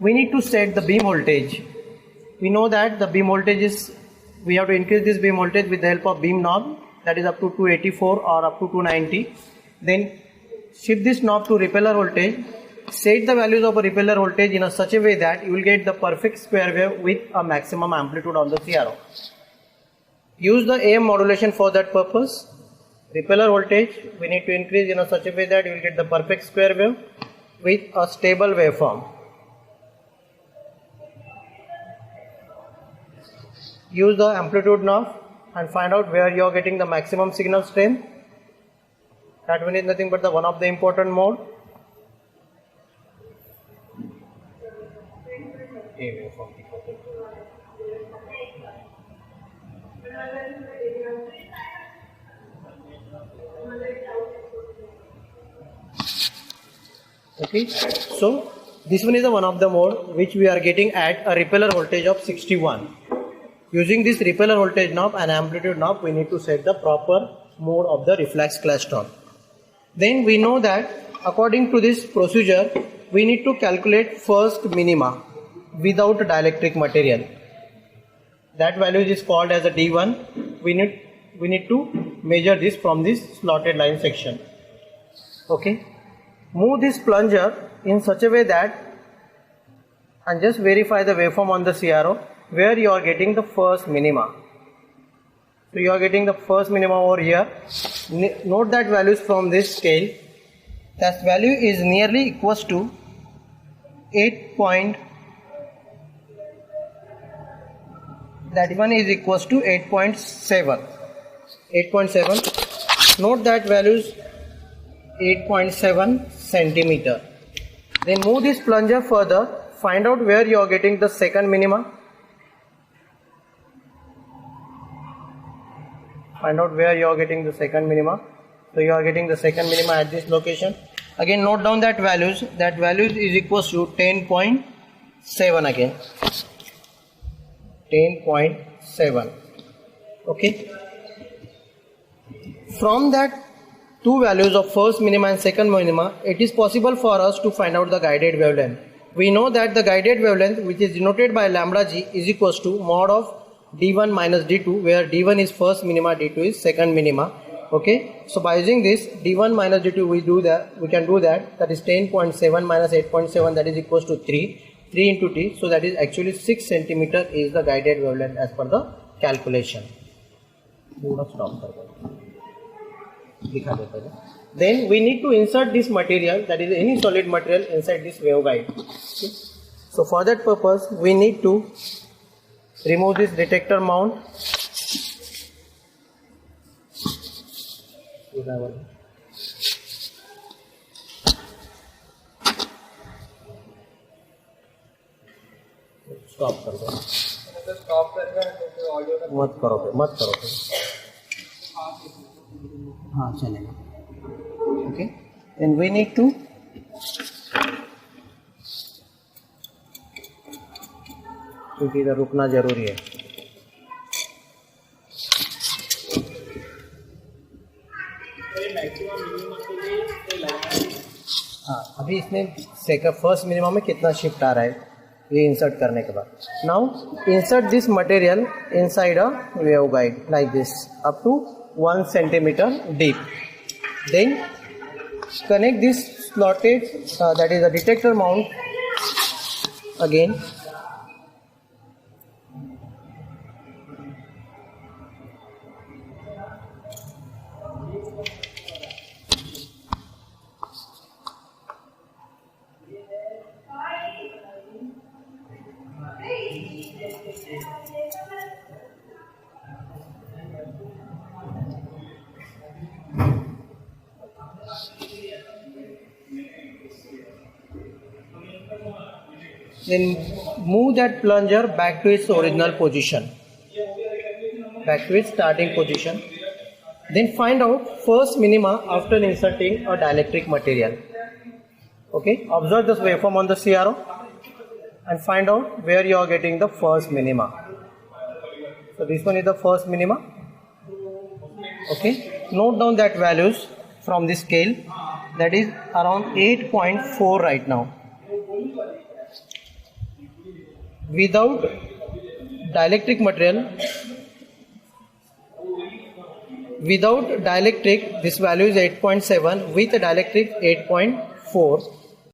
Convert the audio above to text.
we need to set the beam voltage. We know that the beam voltage is, we have to increase this beam voltage with the help of beam knob, that is up to 284 or up to 290. Then shift this knob to repeller voltage. Set the values of a repeller voltage in such a way that you will get the perfect square wave with a maximum amplitude on the CRO. Use the AM modulation for that purpose. Repeller voltage we need to increase in such a way that you will get the perfect square wave with a stable waveform. Use the amplitude knob and find out where you are getting the maximum signal strength. That one is nothing but the one of the important mode. Okay, so this one is the one of the mode which we are getting at a repeller voltage of 61. Using this repeller voltage knob and amplitude knob, we need to set the proper mode of the reflex klystron. Then we know that according to this procedure, we need to calculate first minima without dielectric material. That value is called as a D1. We need to measure this from this slotted line section. Okay. Move this plunger in such a way that, and just verify the waveform on the CRO where you are getting the first minima. So you are getting the first minima over here. Note that values from this scale. That value is nearly equals to 8. That one is equals to 8.7. 8.7. Note that values 8.7 centimeter. Then move this plunger further. Find out where you are getting the second minima. Find out where you are getting the second minima. So you are getting the second minima at this location. Again note down that values. That values is equals to 10.7 again. 10.7. Okay. From that two values of first minima and second minima, it is possible for us to find out the guided wavelength. We know that the guided wavelength, which is denoted by lambda g, is equals to mod of d1 minus d2, where d1 is first minima, d2 is second minima. Okay, so by using this d1 minus d2, we can do that is 10.7 minus 8.7, that is equals to 3 into t, so that is actually 6 centimeter is the guided wavelength as per the calculation. Then we need to insert this material, that is any solid material, inside this waveguide. Okay. So for that purpose we need to remove this detector mount. Stop कर दो. Stop करके audio मत करो. हाँ चलेगा. Okay. Then we need to क्योंकि इधर रुकना जरूरी है. हाँ अभी इसमें फर्स्ट मिनिमम में कितना शिफ्ट आ रहा है ये इंसर्ट करने के बाद. Now insert this material inside a waveguide like this up to 1 centimeter deep. Then connect this slotted that is a detector mount again. Then move that plunger back to its original position, back to its starting position. Then find out first minima after inserting a dielectric material. Okay, observe this waveform on the CRO and find out where you are getting the first minima. So this one is the first minima. Okay, note down that values from this scale, that is around 8.4 right now. Without dielectric material, without dielectric this value is 8.7, with dielectric 8.4.